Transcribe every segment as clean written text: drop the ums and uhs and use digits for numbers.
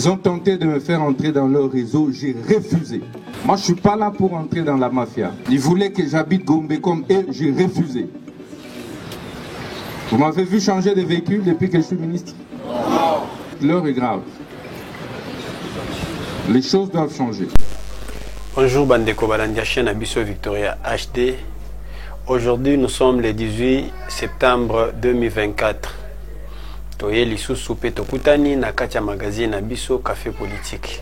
Ils ont tenté de me faire entrer dans leur réseau, j'ai refusé. Moi, je ne suis pas là pour entrer dans la mafia. Ils voulaient que j'habite Gombe comme eux, j'ai refusé. Vous m'avez vu changer de véhicule depuis que je suis ministre? L'heure est grave. Les choses doivent changer. Bonjour Bandeko Balandia chaîne Abisso Victoria HD. Aujourd'hui nous sommes le 18 septembre 2024. Toye lisusu pe tokutani na katia magazine Abisso Café Politique.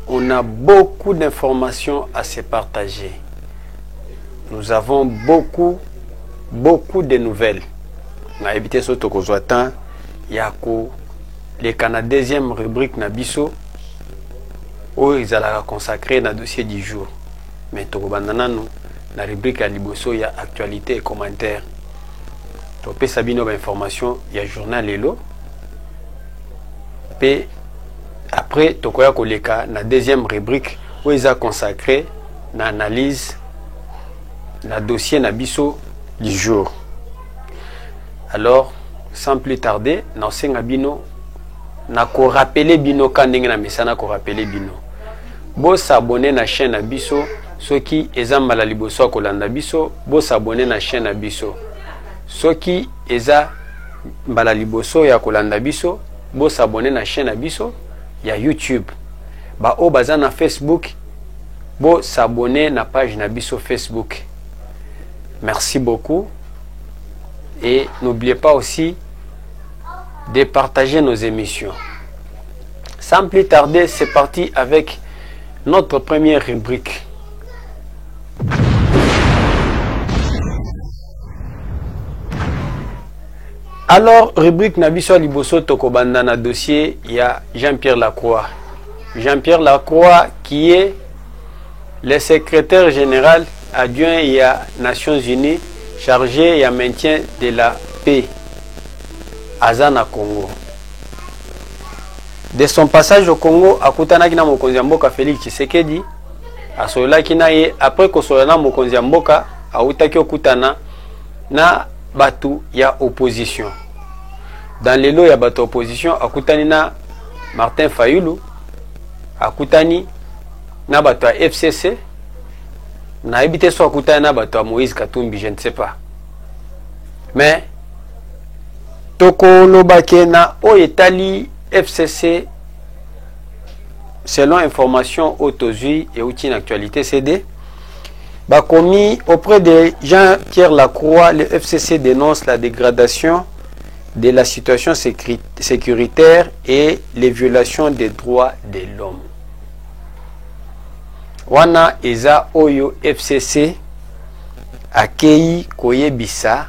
On a beaucoup d'informations à se partager. Nous avons beaucoup de nouvelles. Na évité ce tokozwatan yako les canadiennes rubrique Nabisso où ils allaient consacrer na dossier du jour. Mais tokobandana nous la rubrique à liboso il y a actualité et commentaires. Topé sabino ba information il y a journal lelo. Pe après tokoya koleka na deuxième rubrique où ils a consacré na analyse na dossier Nabisso du jour. Alors sans plus tarder na senga bino na ko rappeler bino kandenge na mesana ko rappeler bino. Bo s'abonner na chaîne Abisso ceux qui ezamba la liboso kolanda biso bo s'abonner na chaîne Abisso. Ceux qui eza mbala liboso ya kolanda biso bo s'abonner na chaîne Abisso ya YouTube. Ba o baza na Facebook bo s'abonner na page Nabisso Facebook. Merci beaucoup et n'oubliez pas aussi de partager nos émissions. Sans plus tarder, c'est parti avec notre première rubrique. Alors, rubrique Nabisso Liboso Tokobanda na dossier, il y a Jean-Pierre Lacroix. Jean-Pierre Lacroix qui est le secrétaire général adjoint aux Nations Unies chargé du maintien de la paix à Zana Congo. De son passage au Congo, akutanaki na mokonzi ya mboka Félix Tshisekedi, asolaki na ye après kosolana mokonzi ya mboka, autaki okutana na batu ya opposition. Dans les lots ya batu opposition, akutani na Martin Fayulu, akutani na batu ya FCC, na ebite so akutani na batu ya Moïse Katumbi, je ne sais pas. Mais toko lobake na oyetali FCC selon information autosui et outil en actualité CD commis auprès de Jean-Pierre Lacroix. Le FCC dénonce la dégradation de la situation sécuritaire et les violations des droits de l'homme. Wana eza oyo FCC akei koyebisa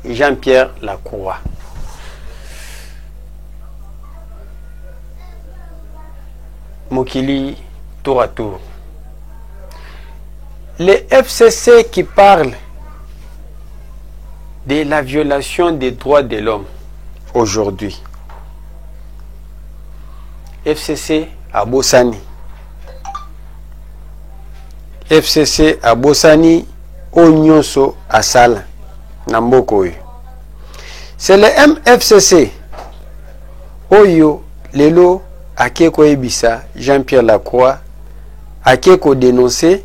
Jean-Pierre Lacroix. Mokili tour à tour. Les FCC qui parlent de la violation des droits de l'homme aujourd'hui. FCC à Bossani. FCC à Bossani, Onyonso à Sala. Nambokoy. C'est le MFCC. Oyo lelo akeko ebisa Jean-Pierre Lacroix akeko dénoncer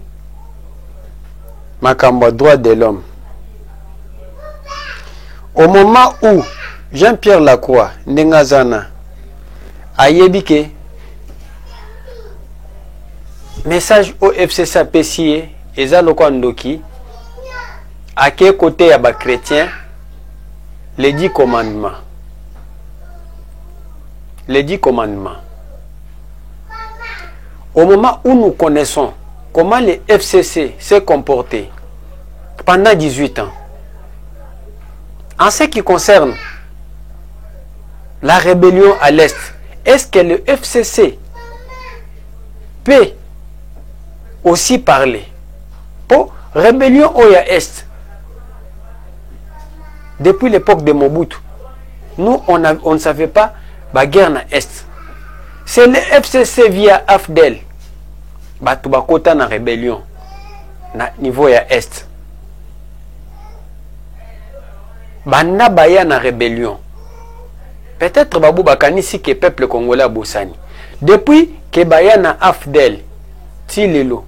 makambo droit de l'homme. Au moment où Jean-Pierre Lacroix ndengazana ayebike message au FCC PCA eza lokwa ndoki ake côté ya ba chrétien les 10 commandements. Les 10 commandements. Au moment où nous connaissons comment les FCC s'est comporté pendant 18 ans, en ce qui concerne la rébellion à l'Est, est-ce que le FCC peut aussi parler pour rébellion au Est? Depuis l'époque de Mobutu, nous on ne savait pas la guerre na Est. C'est le FCC via AFDEL batu bakota na rébellion na niveau ya Est. Banda baya na rébellion peut-être babu bakanisi que peuple congolais a bosani. Depuis que bayana afdel ti lelo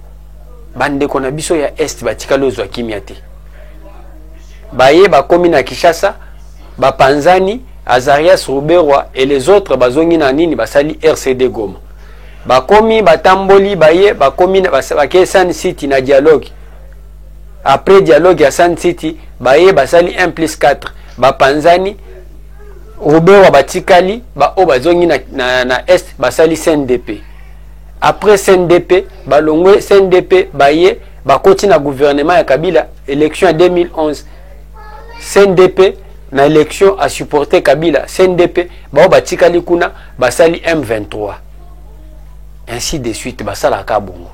bande kona biso ya est batika lozo kimia te. Baye bakomi na Kinshasa, bapanzani Azarias Ruberwa et les autres bazongi na nini basali RCD Goma. Bakomi batamboli baye bakomi na basake Sun City na dialogue. Après dialogue à Sun City, baye basali 1+4. Bapanzani Ruberwa batikali ba o bazongi na est basali CNDP. Après CNDP, balongwe CNDP baye bakoti na gouvernement ya Kabila élection en 2011. CNDP na élection a supporté Kabila. CNDP ba o batikali kuna basali M23. Ainsi de suite basala kabongo.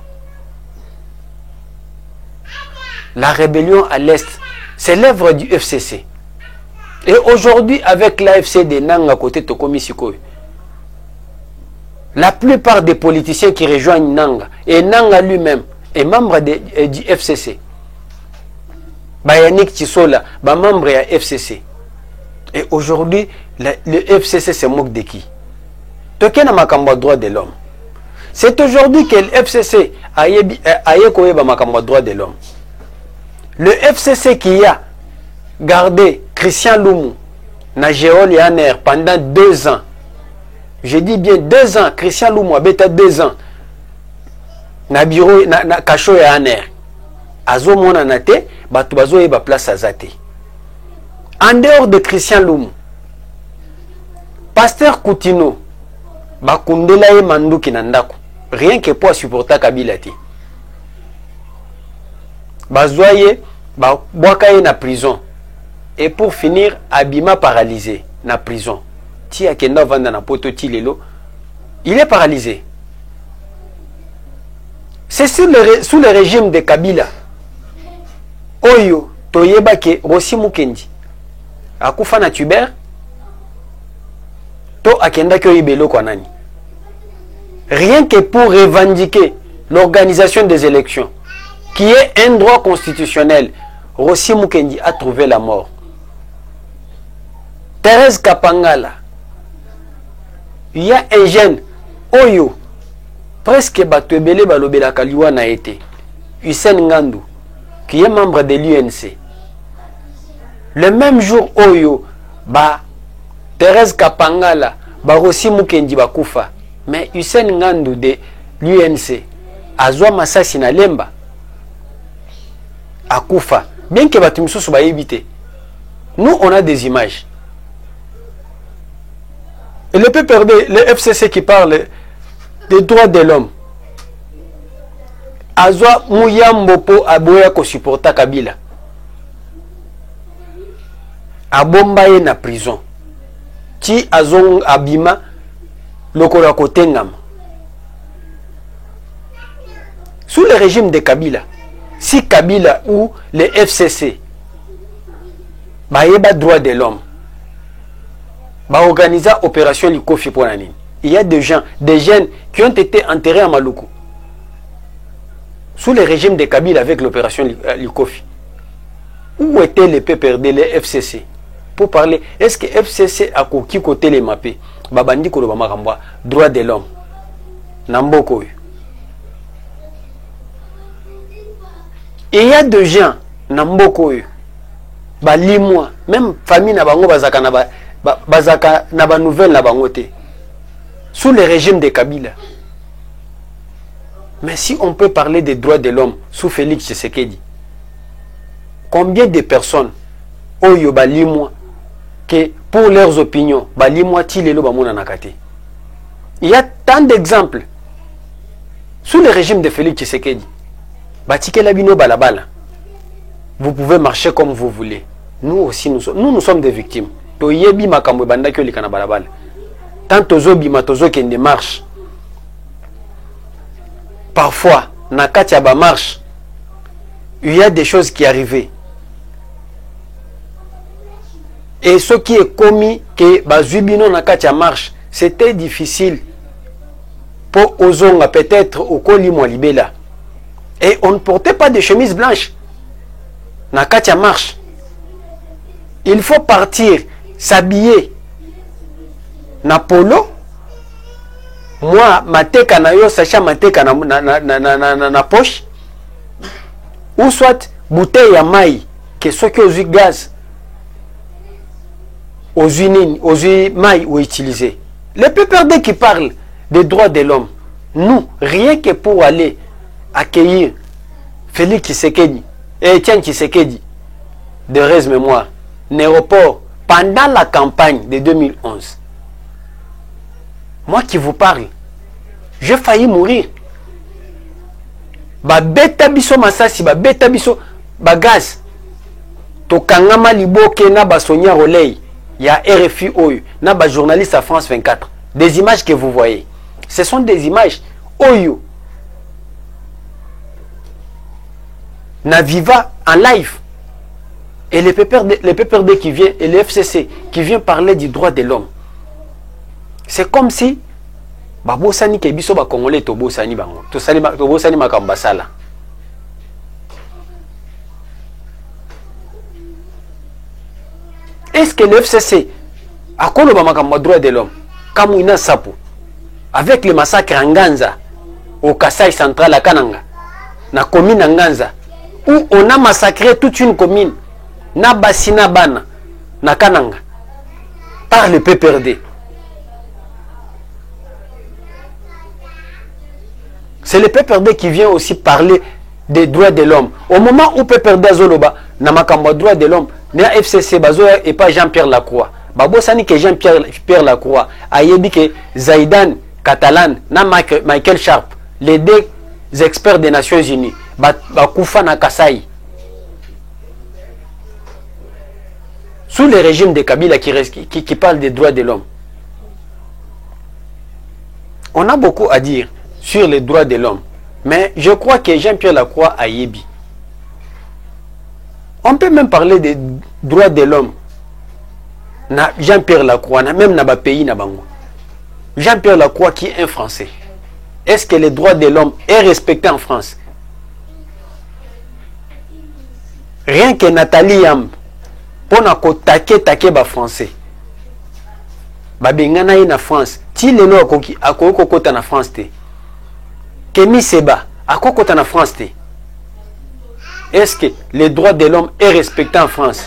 La rébellion à l'est, c'est l'œuvre du FCC. Et aujourd'hui, avec l'AFC de Nanga côté Tokomi Sikoy, la plupart des politiciens qui rejoignent Nanga, et Nanga lui-même, est membre du FCC. Bayanik Tisola, membre du FCC. Et aujourd'hui, le FCC se moque de qui? Token Makambo droit de l'homme. C'est aujourd'hui que le FCC a écoué Makambo droit de l'homme. Le FCC qui a gardé Christian Loumou na Géol et Aner pendant 2 ans. Je dis bien 2 ans. Christian Loumou a bêta 2 ans. Na bureau na Kacho et Aner. Azo mona nate, batu bazo eba place azate. En dehors de Christian Loumou, Pasteur Koutino, bakundela e manduki na ndako. Rien que pour supporter Kabila ti. Bazoye, boakaye na prison. Et pour finir, Abima paralysé na prison. Ti akenda vanda na poto ti lelo, il est paralysé. C'est sous le régime de Kabila. Oyo, toyeba ke Rossi Mukendi. Akufa na tuber. To akenda kyo ibelo kwa nani. Rien que pour revendiquer l'organisation des élections, qui est un droit constitutionnel, Rossi Mukendi a trouvé la mort. Thérèse Kapangala, il y a un jeune, Oyo, presque Batouebele Balobela Kaliwa n'a été, Hussein Ngandou, qui est membre de l'UNC. Le même jour, Oyo, Thérèse Kapangala, Rossi Mukendi Bakufa, mais Hussein Ngandou de l'UNC, Azwa Masasi na Lemba, Akufa, bien que Batumso soit évité. Nous, on a des images. Et le PPRD, le FCC qui parle des droits de l'homme, Azwa Mouyambopo Aboya ko supporta Kabila. Abombaye na prison. Ti Azong Abima Lokola Kotengam. Sous le régime de Kabila, si Kabila ou les FCC baïba droit de l'homme organisa opération Likofi pour l'année, il y a des jeunes qui ont été enterrés à Maluku sous le régime de Kabila avec l'opération Likofi. Où étaient les PPRD, les FCC pour parler? Est-ce que FCC a qui côté les mappés babandi ko ba droit de l'homme Namboko? Il y a des gens, Namboko, Balimwa, même famille na bango bazaka na ba nouvelle na bangote, sous le régime de Kabila. Mais si on peut parler des droits de l'homme sous Félix Tshisekedi, combien de personnes oyo balimwa que pour leurs opinions balimwa tilelo bamona nakate? Il y a tant d'exemples sous le régime de Félix Tshisekedi. Batikela bino balabala. Vous pouvez marcher comme vous voulez. Nous aussi, nous sommes des victimes. Toyebi makambo banda kyo likana balabala. Tant tozobi matozo kende marche. Parfois, na kati ya ba marche, il y a des choses qui arrivaient. Et ce qui est commis que bazubino na kati ya marche, c'était difficile pour ozonga peut-être au kolimo libela. Et on ne portait pas de chemise blanche. Nakatia marche. Il faut partir, s'habiller na polo, moi mateka na yo sacha mateka na poche, ou soit bouteille ya mai que ceux qui ont gaz aux mai ou utilisé. Les PPRD qui parlent des droits de l'homme, nous, rien que pour aller accueillir Félix Tshisekedi et Etienne Tshisekedi de Rez Mémoire, l'aéroport, pendant la campagne de 2011, moi qui vous parle, j'ai failli mourir. Ba beta biso masasi, ba beta biso ba gaz. To kangama liboke na ba Sonia Rolei, ya RFI Oyo, na ba journaliste à France 24. Des images que vous voyez, ce sont des images Oyo. Na Viva en live. Et les PPRD qui vient, et les FCC qui vient parler du droit de l'homme. C'est comme si babosani ke biso ba congolais to bosani bango. To bosani makambasala. Est-ce que le FCC a koloba makamba droit de l'homme comme ina sapo avec le massacre en Nganza au Kasai central à Kananga na commune Nganza où on a massacré toute une commune na Basina Bana na Kananga par le PPRD. C'est le PPRD qui vient aussi parler des droits de l'homme. Au moment où PPRD Zoloba na makamba droit de l'homme, na FCC bazo et pas Jean-Pierre Lacroix. Babo sani que Jean-Pierre Lacroix a dit que Zaidan Catalan na Michael Sharp, les deux experts des Nations Unies, ba kufa na Kasai. Sous le régime de Kabila qui parle des droits de l'homme. On a beaucoup à dire sur les droits de l'homme. Mais je crois que Jean-Pierre Lacroix a yébi. On peut même parler des droits de l'homme. Jean-Pierre Lacroix, même dans le pays. Jean-Pierre Lacroix qui est un Français. Est-ce que les droits de l'homme est respecté en France? Rien que Nathalie Yam, pour nous taquer ba français. Babengana na France. Ti le no akokota na France te. Kemi Seba akokota na France te. Est-ce que les droits de l'homme est respecté en France?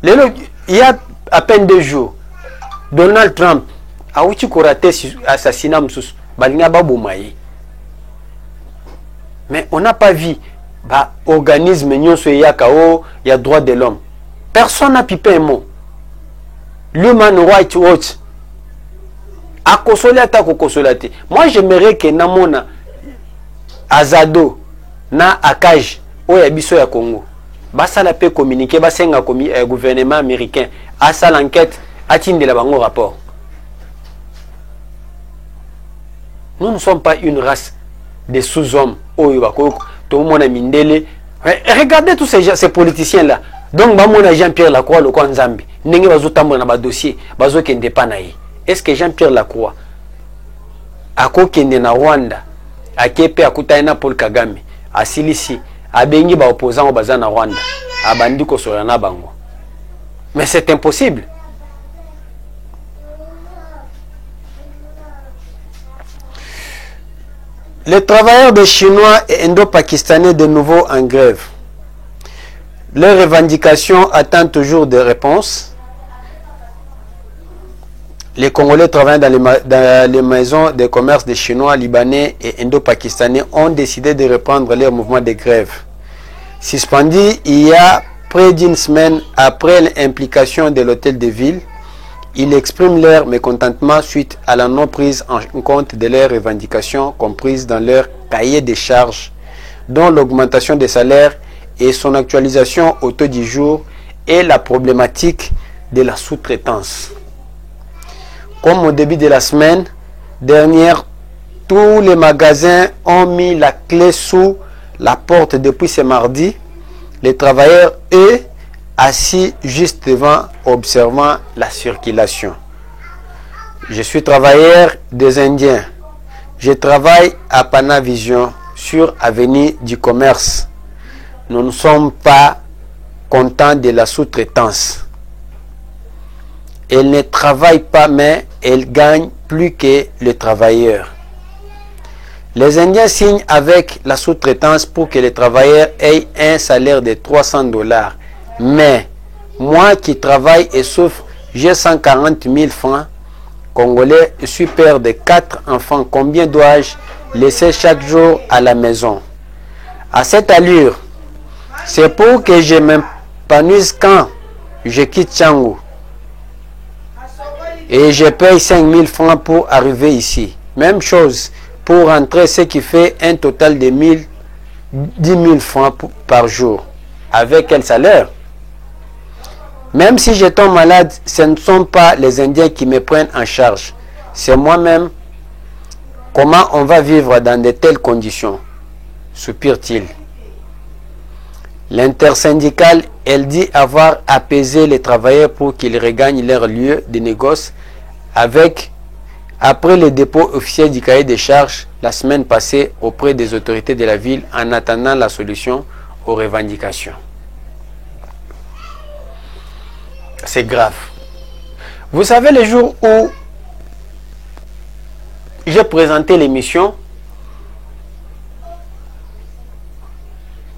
Il y a à peine 2 jours, Donald Trump a eu raté assassinat msus balinga babumaye. Mais on n'a pas vu organisme nyonso yakao ya droit de l'homme. Personne n'a pipé un mot. L'Human Rights Watch a consolé à consolé. Moi j'aimerais que namona Azado na Akaj o ya biso ya Congo. Basa la paix communiquer, basa nga gouvernement américain a sa l'enquête atteint de la bango rapport. Nous ne sommes pas une race de sous-hommes. Regardez tous ces politiciens là. Donc bamona Jean-Pierre Lacroix le Nzambi. Ndenge bazo tambola na dossier, bazo kende pa na ye. Est-ce que Jean-Pierre Lacroix akokende na Rwanda akepe akutana na Paul Kagame asilisi abengi ba opposants baza na Rwanda abandi ko na bango? Mais c'est impossible. Les travailleurs des Chinois et Indo-Pakistanais de nouveau en grève. Leurs revendications attendent toujours des réponses. Les Congolais travaillant dans les maisons de commerce des Chinois, Libanais et Indo-Pakistanais ont décidé de reprendre leur mouvement de grève. Suspendu il y a près d'une semaine après l'implication de l'hôtel de ville, ils expriment leur mécontentement suite à la non prise en compte de leurs revendications comprises dans leur cahier des charges, dont l'augmentation des salaires et son actualisation au taux du jour et la problématique de la sous-traitance. Comme au début de la semaine dernière, tous les magasins ont mis la clé sous la porte depuis ce mardi. Les travailleurs, eux, assis juste devant, observant la circulation. Je suis travailleur des Indiens. Je travaille à Panavision sur Avenue du Commerce. Nous ne sommes pas contents de la sous-traitance. elles ne travaillent pas, mais elles gagnent plus que les travailleurs. Les Indiens signent avec la sous-traitance pour que les travailleurs aient un salaire de 300 $. Mais moi qui travaille et souffre, j'ai 140 000 francs congolais, je suis père de 4 enfants. Combien dois-je laisser chaque jour à la maison? À cette allure, c'est pour que je m'épanouisse quand je quitte Tchangou. Et je paye 5 000 francs pour arriver ici. Même chose pour rentrer, ce qui fait un total de 10 000 francs par jour. Avec quel salaire? Même si je tombe malade, ce ne sont pas les Indiens qui me prennent en charge. C'est moi-même. Comment on va vivre dans de telles conditions? Soupire-t-il. L'intersyndicale, elle dit avoir apaisé les travailleurs pour qu'ils regagnent leur lieu de négoce après le dépôt officiel du cahier des charges la semaine passée auprès des autorités de la ville en attendant la solution aux revendications. C'est grave. Vous savez, le jour où j'ai présenté l'émission,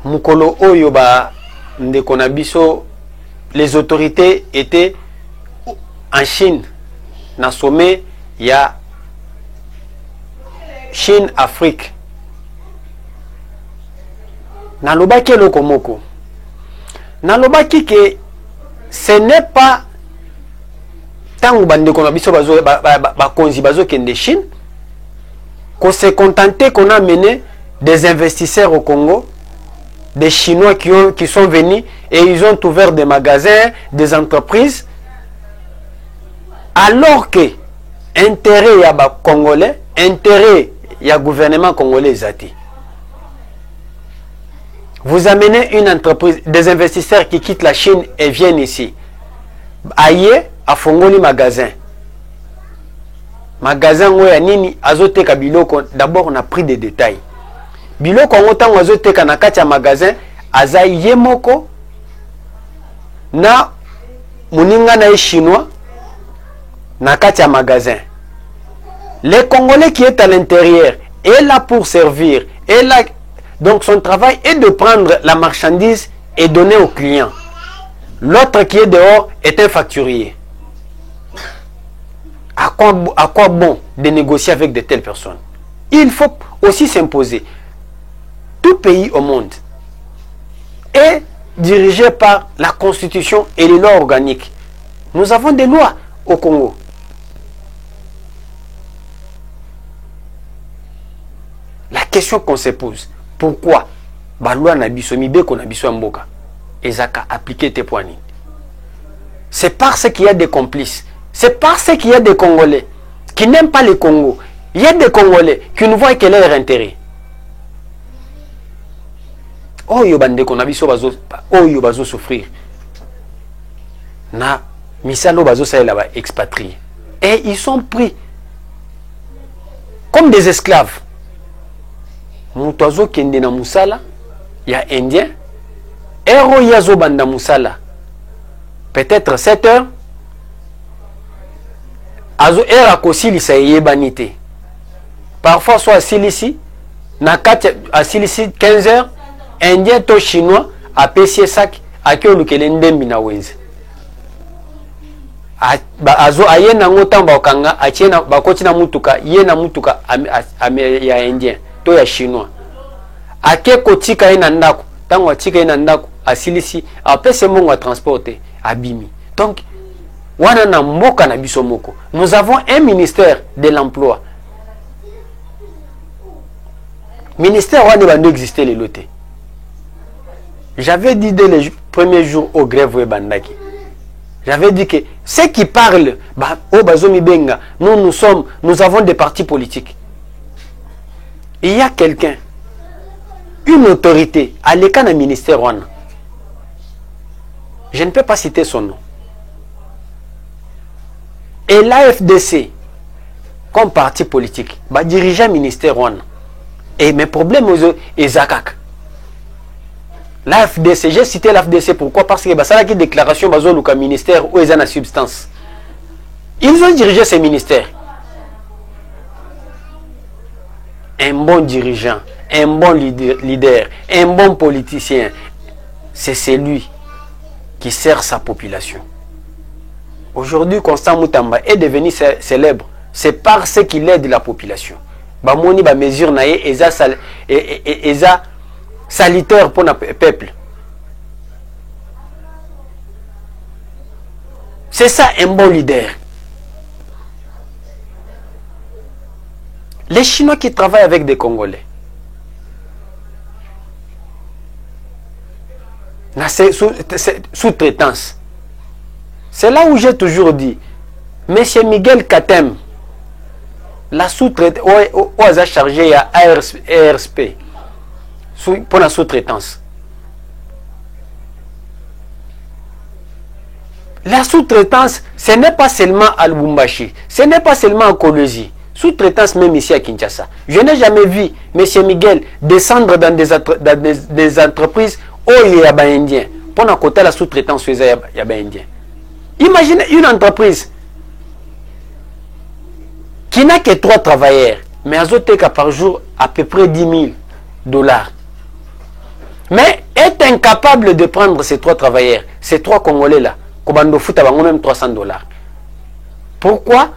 Mukolo Oyoba Ndekonabiso, les autorités étaient en Chine, dans le sommet, il y a Chine-Afrique. Nalobaki Lokomoko. Nalobaki que ce n'est pas tant que Chine qu'on s'est contenté qu'on a mené des investisseurs au Congo, des Chinois qui sont venus et ils ont ouvert des magasins, des entreprises, alors que intérêt y a Congolais, intérêt y a gouvernement congolais zati. Vous amenez une entreprise, des investisseurs qui quittent la Chine et viennent ici. Aïe, à Fongoli magasin. Magasin où nini azoteka biloko, d'abord on a pris des détails. Biloko ngotango azoteka na kati ya magasin, aza yemoko na muninga na chinois na kati ya magasin. Les Congolais qui est à l'intérieur est là pour servir, est là. Donc son travail est de prendre la marchandise et donner au client. L'autre qui est dehors est un facturier. À quoi bon de négocier avec de telles personnes? Il faut aussi s'imposer. Tout pays au monde est dirigé par la constitution et les lois organiques. Nous avons des lois au Congo. La question qu'on se pose, pourquoi Balua Nabiso Mibeko Nabiso Mboka Ezaka appliqué tes poignées? C'est parce qu'il y a des complices. C'est parce qu'il y a des Congolais qui n'aiment pas le Congo. Il y a des Congolais qui ne voient que leur intérêt. Oh yobande konabiso bazo, oh yobazo souffrir. Na misalo bazo ça là-bas expatriés. Et ils sont pris comme des esclaves. Mutozo kende na musala ya indien. Ero yazo banda musala. Peut-être 7 heures. Azo era kosilisa yebanité. Parfois soit asilisi na kati asilisi 15 heures. Indien to chinois a payé sac à qui on le ndembi na wenze. Azo aye na ngotamba okanga achena bakoti na mutuka ye na mutuka ya indien to ya chinois. Ake kotika ina ndako tango atika ina ndako asilisi apese mongo a transporter abimi. Donc wana na mboka na biso moko. Nous avons un ministère de l'emploi. Ministère wana bando exister les lotés. J'avais dit dès les premiers jours au grève Webandaki. J'avais dit que ceux qui parlent, nous avons des partis politiques. Il y a quelqu'un, une autorité, à l'écart d'un ministère. Je ne peux pas citer son nom. Et l'AFDC, comme parti politique, dirigeant le ministère. Et mes problèmes, c'est Zakak. L'AFDC, j'ai cité l'AFDC pourquoi? Parce que ça a une déclaration basée au ministère où ils ont la substance. Ils ont dirigé ces ministères. Un bon dirigeant, un bon leader, un bon politicien, c'est celui qui sert sa population. Aujourd'hui, Constant Moutamba est devenu célèbre. C'est parce qu'il aide la population. Bamoni ba mesure naie eza salitaire pour le peuple. C'est ça un bon leader. Les Chinois qui travaillent avec des Congolais, sous-traitance. C'est là où j'ai toujours dit, Monsieur Miguel Katem, la sous-traitance, où a chargé à ARSP pour la sous-traitance. La sous-traitance, ce n'est pas seulement à Lubumbashi, ce n'est pas seulement à Kolwezi. Sous-traitance même ici à Kinshasa. Je n'ai jamais vu M. Miguel descendre dans des entreprises où il y a des Indiens. Pour la côté la sous-traitance, il y a des Indiens. Imaginez une entreprise qui n'a que 3 travailleurs, mais à Zoteka par jour à peu près $10,000. Mais est incapable de prendre ces 3 travailleurs, ces 3 Congolais-là, Kobando Futa bango même $300. Pourquoi?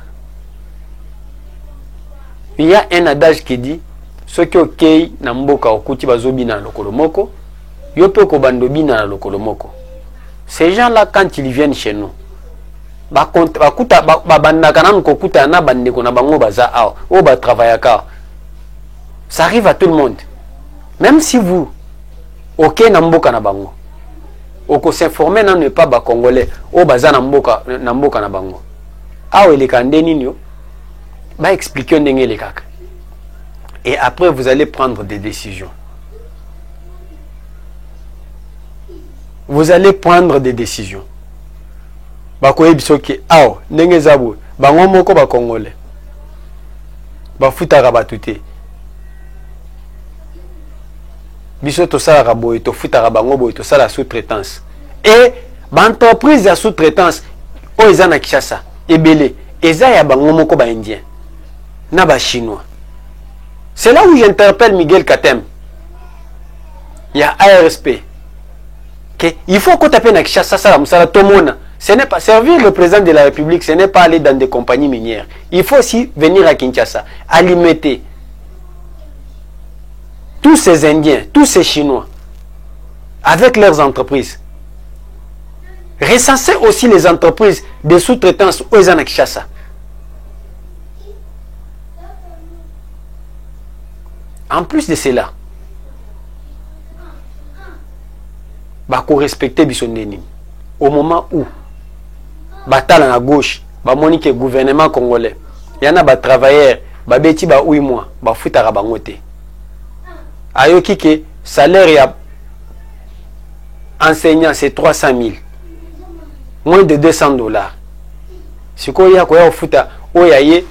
Il y a un adage qui dit ceux qui ok na mboka okuti bazobi na lokolo moko yo pe ko bando bina na lokolo moko. Ces gens-là quand ils viennent chez nous bakuta babanda kana ko kuta na bande ko na bango baza aw o ba travailler ka. Ça arrive à tout le monde. Même si vous ok na mboka na bango oko s'informer na ne pas ba congolais o baza na mboka na bango. Aw ele kandeni nyo va expliquer les cas. Et après, vous allez prendre des décisions. Vous allez prendre des décisions. Bakoye bisoki aw ndenge zabu bango moko ba congolais. Ba futaka batute. Biso to sala boye to futaka bango boye to sala sous-traitance. Et l'entreprise de sous-traitance o ezana Kinshasa ebele eza ya bango moko ba indien. Naba chinois. C'est là où j'interpelle Miguel Katem. Il y a ARSP. Il faut qu'on tape na Kinshasa ça la tomona. Ce n'est pas servir le président de la République, ce n'est pas aller dans des compagnies minières. Il faut aussi venir à Kinshasa, alimenter tous ces Indiens, tous ces Chinois avec leurs entreprises. Recenser aussi les entreprises de sous-traitance aux à Kinshasa. En plus de cela, bako respecter bisondeni. Au moment où batala na gauche, ba monique gouvernement congolais, yana ba travailleurs, ba beti ba 8 mois, ba futara bango te. Ayoki ke salaire ya enseignant c'est 300 000. Moins de $200. Si ko ya ko ya futa o ya ye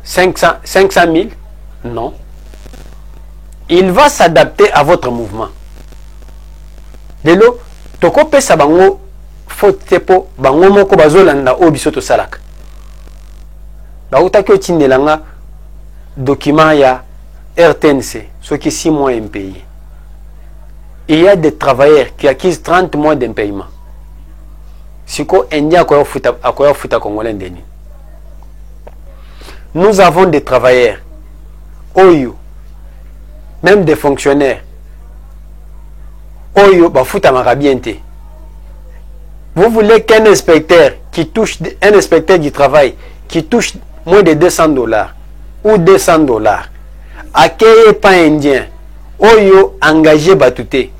500 000, non. Il va s'adapter à votre mouvement. De l'eau, toko pesa bango faute po bango moko bazolanda o bisoto salaka. Ba utaki otindelanga document ya RTNC, ce qui est 6 mois impayés. Il y a des travailleurs qui acquisent 30 mois d'impayement. Siko India akoya futa congolais ndeni. Nous avons des travailleurs oyo, même des fonctionnaires oyo bafuta marabiente. Vous voulez qu'un inspecteur qui touche, un inspecteur du travail qui touche moins de $200 ou $200 accueille pas indien oyo engagé batute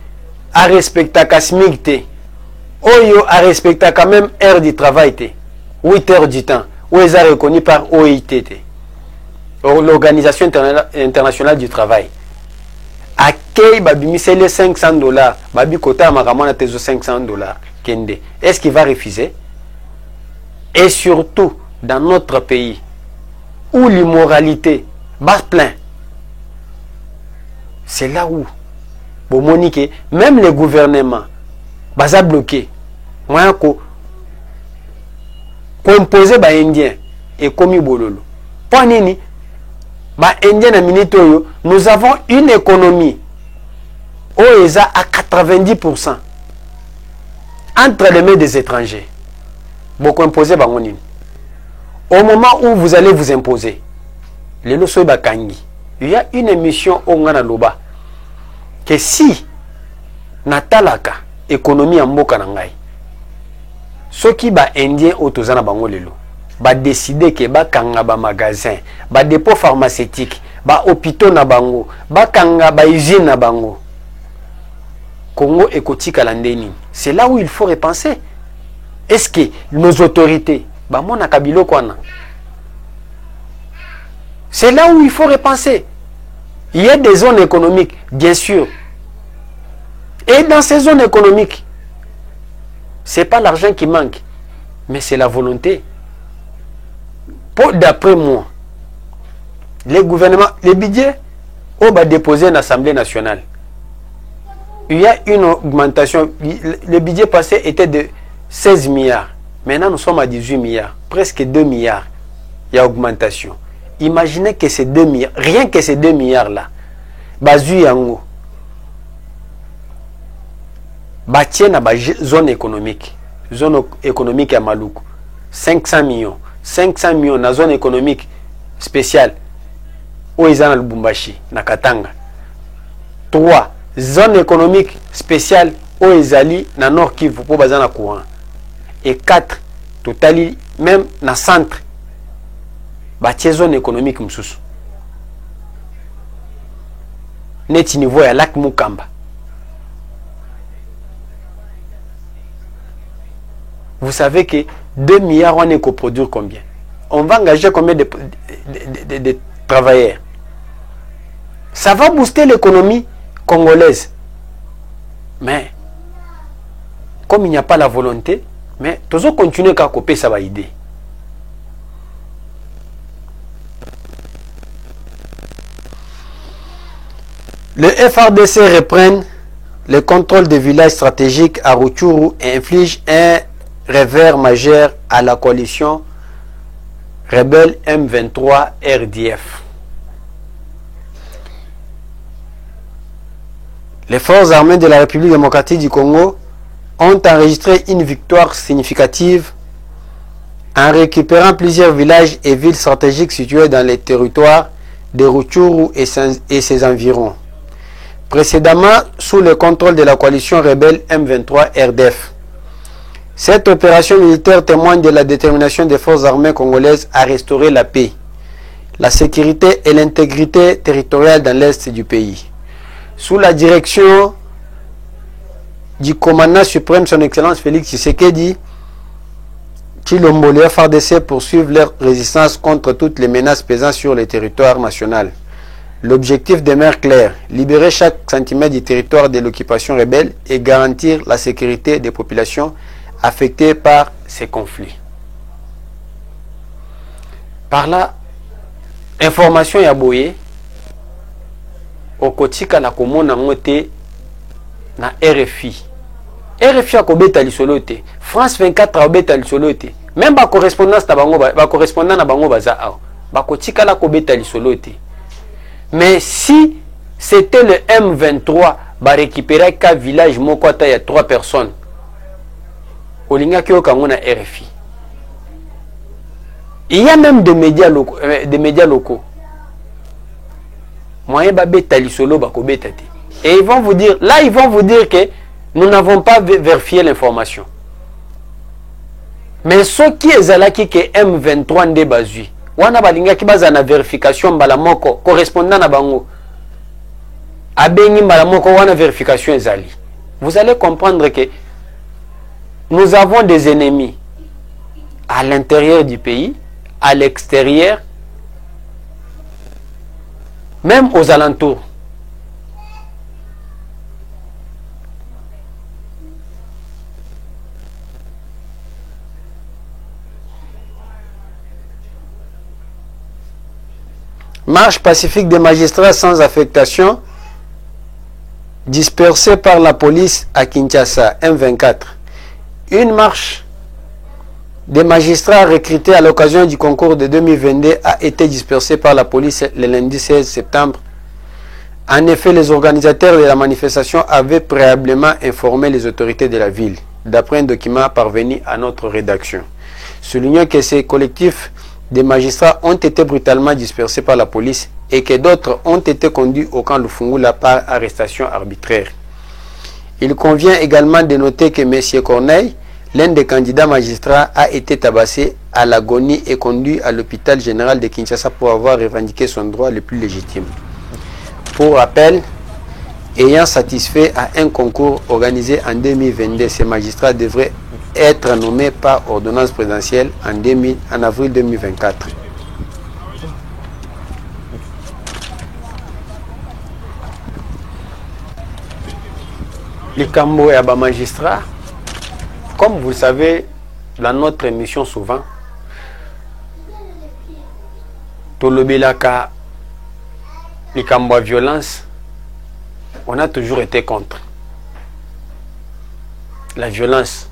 à respecter kasmig te oyo à respecter quand même heure du travail te 8 heures du temps ou est reconnu par OIT l'Organisation internationale du travail. Accueille babimise les $500 babi kota makamana tezo $500 kende. Est-ce qu'il va refuser? Et surtout dans notre pays où l'immoralité bat plein, c'est là où bomonique même les gouvernements baza bloqué moyen ko imposer ba indien et komi bololo. Pour nini ba indien na minute oyo, nous avons une économie OESA à 90% entre les mains des étrangers. Beaucoup imposé bangonini. Au moment où vous allez vous imposer, les loso bakangi, il y a une émission au ngana loba que si natalaka économie en mboka nangai, ceux qui ba indien autozana bango lelo, ba décider que ba kanga ba magasin, ba dépôt pharmaceutique, ba hôpitaux na bango, ba kanga ba usine na bango. Congo ekotika landeni. C'est là où il faut repenser. Est-ce que nos autorités, bah mona kabilo kwana. C'est là où il faut repenser. Il y a des zones économiques, bien sûr. Et dans ces zones économiques, c'est pas l'argent qui manque, mais c'est la volonté. D'après moi, les gouvernements, les budgets, on va déposer à l'Assemblée nationale. Il y a une augmentation. Le budget passé était de 16 milliards. Maintenant, nous sommes à 18 milliards. Presque 2 milliards. Il y a augmentation. Imaginez que ces 2 milliards, rien que ces 2 milliards-là, bazu yango, batien na zone économique à Maluku, 500 millions. 500 millions na zone économique spéciale, où ils ont le Lubumbashi, na Katanga. 3. Zone économique spéciale où ils allaient na Nord Kivu pour bazana courant. Et 4. Totali même na centre. Batie zone économique msusu. Neti niveau ya lac Mukamba. Vous savez que 2 milliards on est coproduire combien? On va engager combien de travailleurs? Ça va booster l'économie congolaise. Mais comme il n'y a pas la volonté, mais toujours continuer à copier ça va aider. Le FRDC reprend le contrôle des villages stratégiques à Rutshuru et inflige un revers majeur à la coalition rebelle M23 RDF. Les forces armées de la République démocratique du Congo ont enregistré une victoire significative en récupérant plusieurs villages et villes stratégiques situés dans les territoires de Rutshuru et ses environs. Précédemment sous le contrôle de la coalition rebelle M23 RDF. Cette opération militaire témoigne de la détermination des forces armées congolaises à restaurer la paix, la sécurité et l'intégrité territoriale dans l'est du pays. Sous la direction du commandant suprême, son Excellence Félix Tshisekedi, Tshilombo, les FARDC poursuivent leur résistance contre toutes les menaces pesant sur le territoire national. L'objectif demeure clair, libérer chaque centimètre du territoire de l'occupation rebelle et garantir la sécurité des populations affectées par ces conflits. Par là, information ya boye, okotika la komona ngote na RFI. RFI a kobeta lisolo te. France 24 a kobeta lisolo te. Même ba correspondance na bango ba correspondant na bango baza awa. Ba kotika la kobeta lisolo te. Mais si c'était le M23 ba récupérer qu'un village moko ata ya 3 personnes. Olinga kyo kango na RFI. Il y a même des médias locaux. Moyen ba beta lisolo ba kobeta te. Et ils vont vous dire, là ils vont vous dire que nous n'avons pas vérifié l'information. Mais ce qui est là qui est M23 nde bazui. Wana balinga ki baza na vérification mbala moko correspondant na bango. Abengi mbala moko wana vérification ezali. Vous allez comprendre que nous avons des ennemis à l'intérieur du pays, à l'extérieur, même aux alentours. Marche pacifique des magistrats sans affectation, dispersée par la police à Kinshasa, M24. Une marche des magistrats recrutés à l'occasion du concours de 2022 a été dispersé par la police le lundi 16 septembre. En effet, les organisateurs de la manifestation avaient préalablement informé les autorités de la ville, d'après un document parvenu à notre rédaction, soulignant que ces collectifs de magistrats ont été brutalement dispersés par la police et que d'autres ont été conduits au camp Lufungula par arrestation arbitraire. Il convient également de noter que M. Corneille, l'un des candidats magistrats, a été tabassé à l'agonie et conduit à l'hôpital général de Kinshasa pour avoir revendiqué son droit le plus légitime. Pour rappel, ayant satisfait à un concours organisé en 2022, ces magistrats devraient être nommés par ordonnance présidentielle en avril 2024. Les Cambo et Abba magistrats, comme vous le savez, dans notre émission souvent, Tolobelaka, les Cambo à violence, on a toujours été contre. La violence.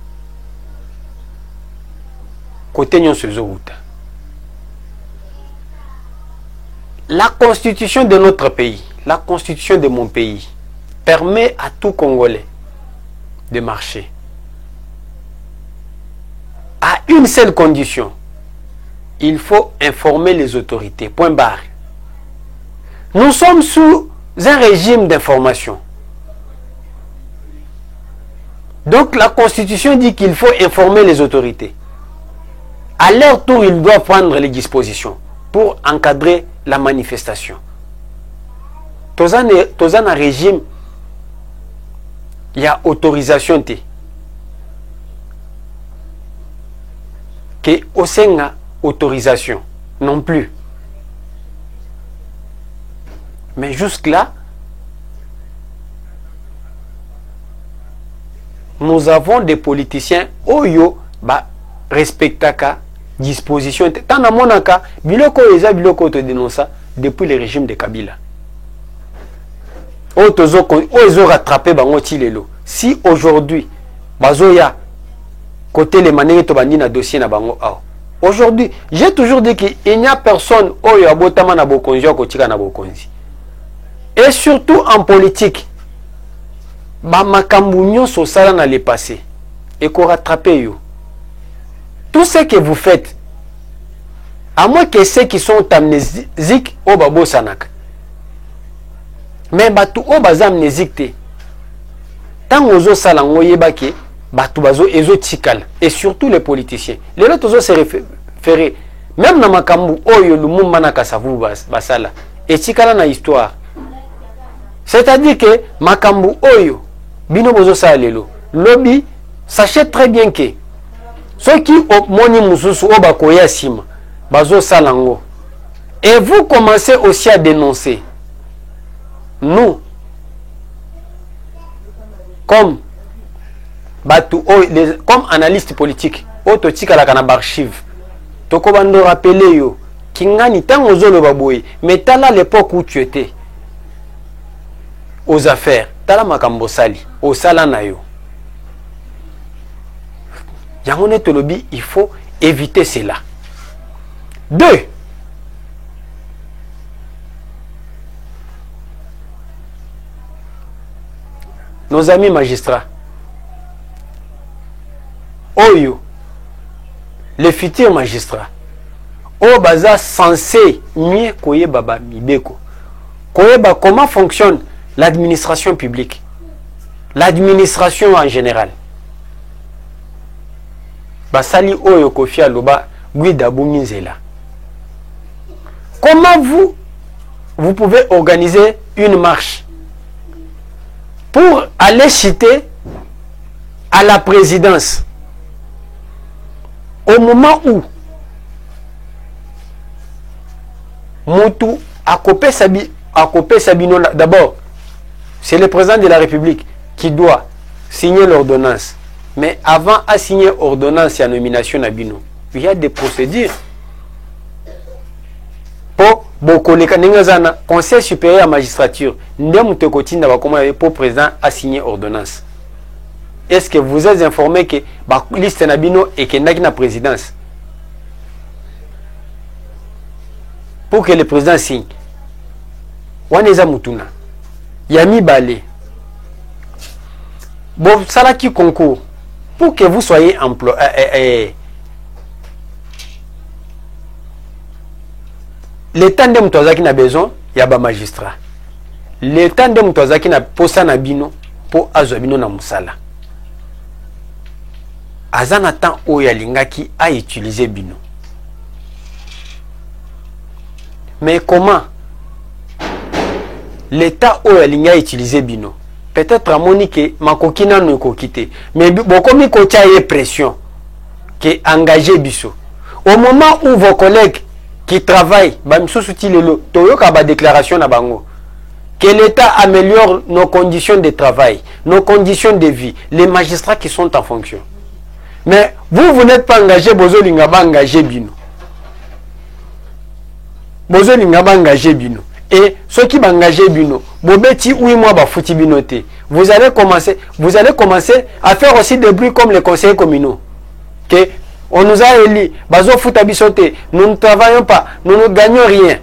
Côté Nyon Sezouta. La constitution de notre pays, la constitution de mon pays, permet à tout Congolais de marcher. À une seule condition, il faut informer les autorités. Point barre. Nous sommes sous un régime d'information. Donc la Constitution dit qu'il faut informer les autorités. À leur tour, ils doivent prendre les dispositions pour encadrer la manifestation. Dans un régime, il y a autorisation que au sein autorisation non plus. Mais jusque-là, nous avons des politiciens oyo ba respectaka disposition. Tant à mon cas, biloko eza biloko te dénonce depuis le régime de Kabila. Ils ont rattrapé bango tilelo. Si aujourd'hui, bazoya côté les manières tobandi na dossier na bango ao. Aujourd'hui, j'ai toujours dit qu'il n'y a personne oyo abotama na bokonzi ko tika na bokonzi. Et surtout en politique, makambu nyonso sala na le passé et qu'on rattrape yo. Tout ce que vous faites, à moins que ceux qui sont amnésiques au babo sanak. Mais batu o baza amnésique te. Tant ozo sala ngoyeba ke batu bazo ezo tikal et surtout les politiciens. Les autres ozo se référer même na makambu oyo lumumba na kasavu basala et tikala na histoire. C'est-à-dire que makambu oyo bino bozo sala lelo lobby, sachez très bien que ceux qui ont moni mususu o bakoya sima bazo salango et vous commencez aussi à dénoncer. Nous, comme analystes politiques, autotika la kana archive, toko bando rappeler yo, kingani tango zolo baboy, mais tala l'époque où tu étais aux affaires, tala makambo sali, au sala na yo. Yangone tolobi, il faut éviter cela. 2. Nos amis magistrats, Oyo, les futurs magistrats, au baza censé mieux koyeba ba mibeko, koyeba comment fonctionne l'administration publique, l'administration en général. Basali Oyo Kofi Aloba Guida Bunginzela. Comment vous pouvez organiser une marche pour aller citer à la présidence au moment où Moutou a copé Sabino, d'abord c'est le président de la République qui doit signer l'ordonnance, mais avant à signer l'ordonnance et la nomination Nabino, il y a des procédures pour le Conseil supérieur à la magistrature, pour le président à signer l'ordonnance. est-ce que vous êtes informé que la liste Nabino et que n'a présidence pour que le président signe? Waneza Mutuna. Yami Balé. Bon, ça là qui concourt pour que vous soyez employé. L'État de Mutozaki n'a besoin, il y a un magistrat. L'État de Mutozaki n'a pas ça Nabino pour Azobino na Musala. Azanatan Oyalingaki a utilisé Bino. Mais comment l'État Oyalinga a utilisé Bino? Peut-être à Monique, ma coquine n'a pas quitté. Mais beaucoup de coachs ont pression qui engagé Bisso. Au moment où vos collègues qui travaillent, déclaration à Bango, que l'État améliore nos conditions de travail, nos conditions de vie, les magistrats qui sont en fonction. Mais vous n'êtes pas engagé, Bozo Lingaba engagé Bino. Bozo Lingaba engagé Bino. Et ceux qui vont engager Bino, Bobeti oui moi ba fouti binoté. Vous allez commencer à faire aussi des bruits comme les conseillers communaux. Que on nous a élus, bazo fouta bisoté, nous ne travaillons pas, nous ne gagnons rien.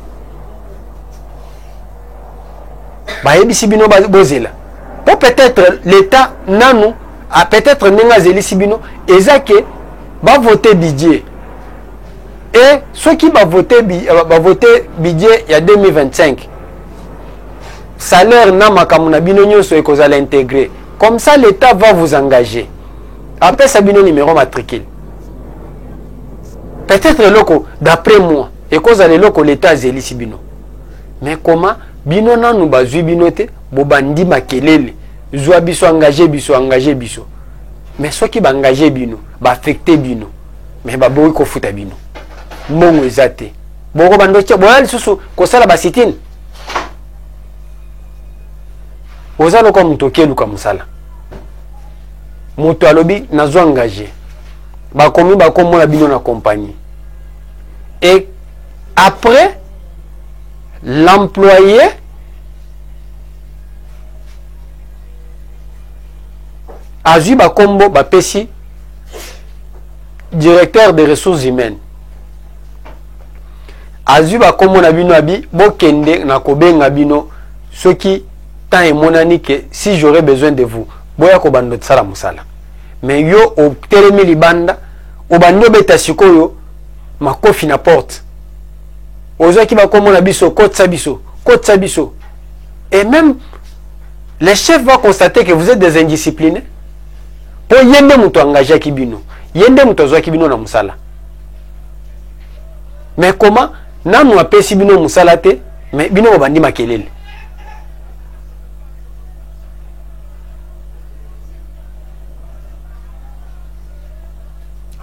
Ba ebisi bino bozela. Pour peut-être l'État nanou a peut-être nenga zeli sibino ezake va voter budget. Et ceux qui vont voter budget il y a 2025, salaire n'a makamuna bino nyoso et cause à l'intégrer. Comme ça, l'État va vous engager. Après ça, bino numéro matricule. Peut-être le loco, d'après moi, et cause à l'État, l'État zéli si bino. Mais comment bino na nous bazui binote, bobandi makelele, zwa biso engagé biso. Mais ceux qui vont engager bino, va affecter bino, mais va boy ko futa bino. Mongo ezate boko bandoche boyali susu kosala basitine ozalo comme tokelu comme musala moto alobi nazo engagé bakomi bakomona bino na compagnie et après l'employé azui bakombo bapesi directeur des ressources humaines Azuba comme on a vu nabi, bokende na kobenga bino, ce qui tant et monani que si j'aurais besoin de vous, boya ko bando tsala musala. Mais yo au telemi libanda, au bando beta sikoyo, ma kofi na porte. Ozo ki ba comme on a biso, kotsa biso. Et même les chefs vont constater que vous êtes des indisciplinés. Pour yende muto engagé kibino, yende muto zo kibino na musala. Mais comment nanu apesi bino musalate mais bino bandi makelele.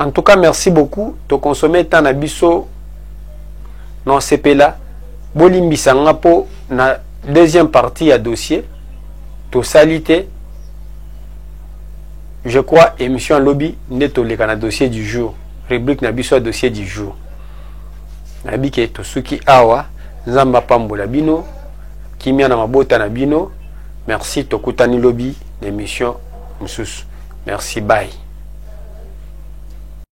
En tout cas, merci beaucoup. To consommer tant na biso non sepela bolimbisanga po na deuxième partie à dossier to salité. Je crois émission lobby neto le kana dossier du jour. Rubrique na biso dossier du jour. Nabike to suki awa nzamba pambola bino kimia na mabota na bino. Merci tokutani lobby l'émission mususu. Merci, bye.